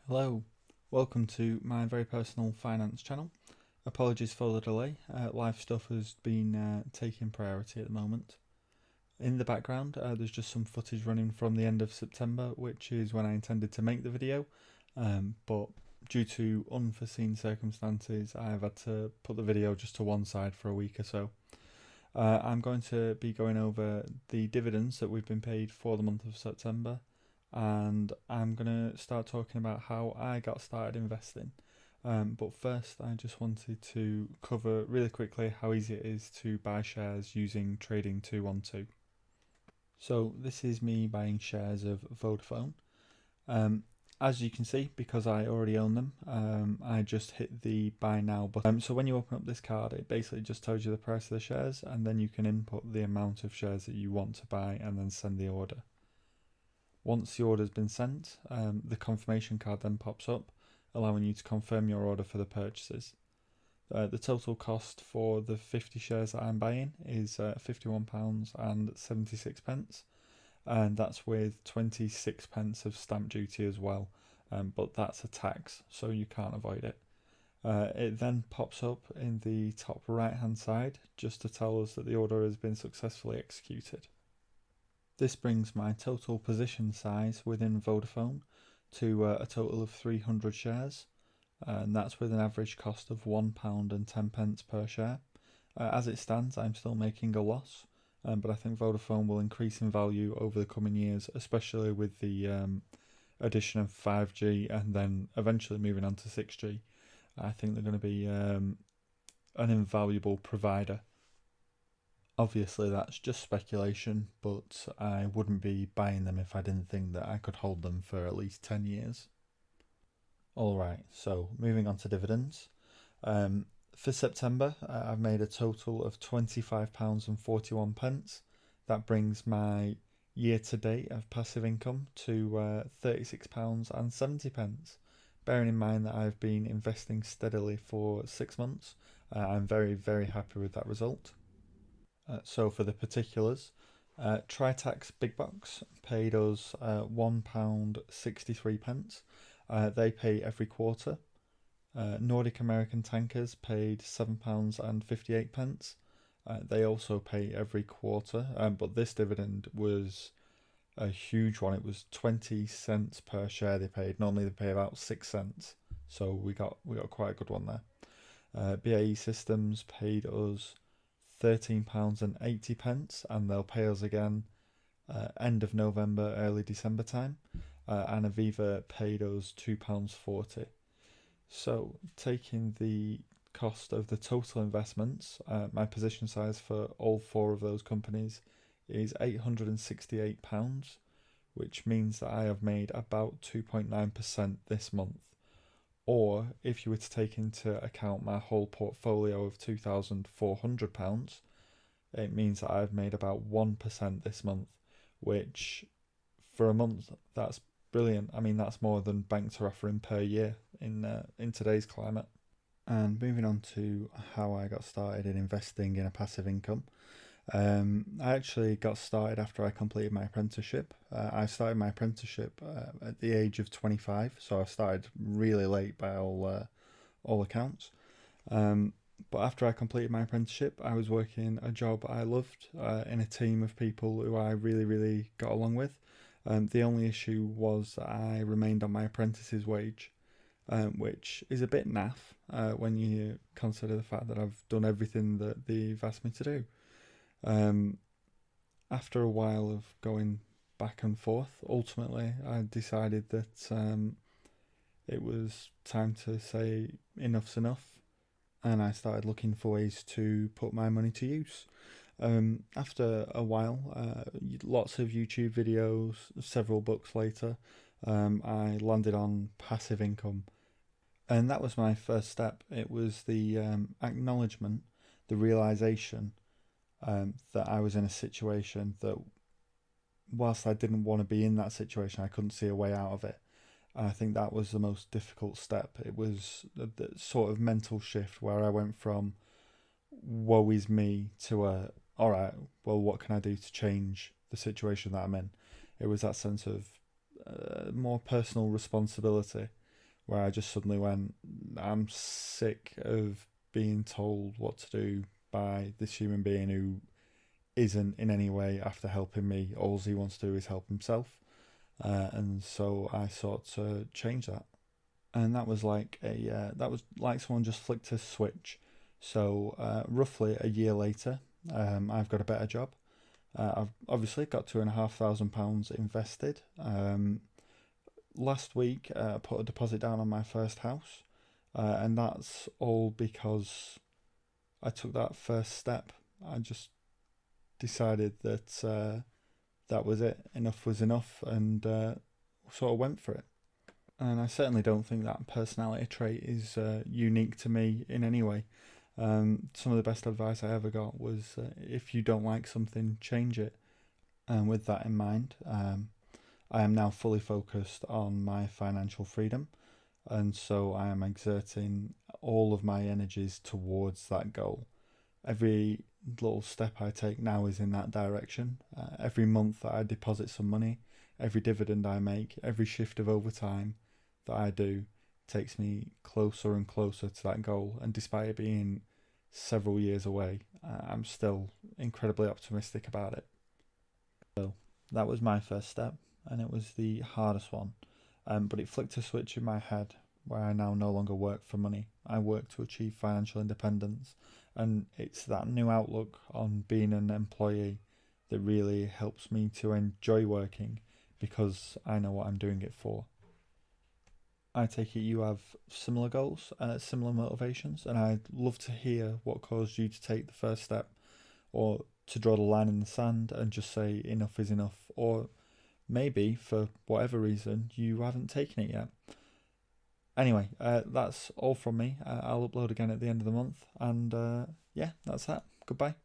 Hello, welcome to my very personal finance channel. Apologies for the delay, life stuff has been taking priority at the moment. In the background there's just some footage running from the end of September, which is when I intended to make the video, but due to unforeseen circumstances I've had to put the video just to one side for a week or so. I'm going to be going over the dividends that we've been paid for the month of September, and I'm going to start talking about how I got started investing. But first, I just wanted to cover really quickly how easy it is to buy shares using Trading 212. So this is me buying shares of Vodafone. As you can see, because I already own them, I just hit the buy now button. So when you open up this card, it basically just tells you the price of the shares, and then you can input the amount of shares that you want to buy and then send the order. Once the order has been sent, the confirmation card then pops up, allowing you to confirm your order for the purchases. The total cost for the 50 shares that I'm buying is £51.76, and that's with 26 pence of stamp duty as well, but that's a tax, so you can't avoid it. It then pops up in the top right hand side just to tell us that the order has been successfully executed. This brings my total position size within Vodafone to a total of 300 shares, and that's with an average cost of £1.10 per share. As it stands, I'm still making a loss, but I think Vodafone will increase in value over the coming years, especially with the addition of 5G and then eventually moving on to 6G. I think they're going to be an invaluable provider. Obviously that's just speculation, but I wouldn't be buying them if I didn't think that I could hold them for at least 10 years. Alright, so moving on to dividends. For September, I've made a total of £25.41. That brings my year to date of passive income to £36.70. Bearing in mind that I've been investing steadily for 6 months, I'm very, very happy with that result. So for the particulars, Tritax Big Box paid us £1.63. They pay every quarter. Nordic American Tankers paid £7.58. They also pay every quarter, but this dividend was a huge one. It was 20 cents per share they paid. Normally they pay about 6 cents, so we got quite a good one there. BAE Systems paid us £13.80, and they'll pay us again end of November, early December time. And Aviva paid us £2.40. So taking the cost of the total investments, my position size for all four of those companies is £868, which means that I have made about 2.9% this month. Or if you were to take into account my whole portfolio of £2,400, it means that I've made about 1% this month, which for a month, that's brilliant. I mean, that's more than banks are offering per year in today's climate. And moving on to how I got started in investing in a passive income. I actually got started after I completed my apprenticeship. I started my apprenticeship at the age of 25, so I started really late by all accounts. But after I completed my apprenticeship, I was working a job I loved in a team of people who I really, really got along with. The only issue was that I remained on my apprentice's wage, which is a bit naff when you consider the fact that I've done everything that they've asked me to do. After a while of going back and forth, ultimately I decided that it was time to say enough's enough, and I started looking for ways to put my money to use. After a while, lots of YouTube videos, several books later, I landed on passive income, and that was my first step. It was the acknowledgement, the realization that I was in a situation that, whilst I didn't want to be in that situation, I couldn't see a way out of it. I think that was the most difficult step. It was the sort of mental shift where I went from woe is me to all right, well, what can I do to change the situation that I'm in? It was that sense of more personal responsibility. where I just suddenly went, I'm sick of being told what to do by this human being who isn't in any way after helping me. All he wants to do is help himself. And so I sought to change that. And that was like someone just flicked a switch. So roughly a year later, I've got a better job. I've obviously got £2,500 invested. Last week, I put a deposit down on my first house, and that's all because I took that first step. I just decided that that was it. Enough was enough, and sort of went for it. And I certainly don't think that personality trait is unique to me in any way. Some of the best advice I ever got was if you don't like something, change it. And with that in mind, I am now fully focused on my financial freedom. And so I am exerting all of my energies towards that goal. Every little step I take now is in that direction. Every month that I deposit some money, every dividend I make, every shift of overtime that I do takes me closer and closer to that goal. And despite it being several years away, I'm still incredibly optimistic about it. So that was my first step, and it was the hardest one. But it flicked a switch in my head where I now no longer work for money. I work to achieve financial independence, and it's that new outlook on being an employee that really helps me to enjoy working because I know what I'm doing it for. I take it you have similar goals, similar motivations, and I'd love to hear what caused you to take the first step or to draw the line in the sand and just say enough is enough, or maybe for whatever reason you haven't taken it yet. Anyway, that's all from me. I'll upload again at the end of the month, and yeah, that's that. Goodbye.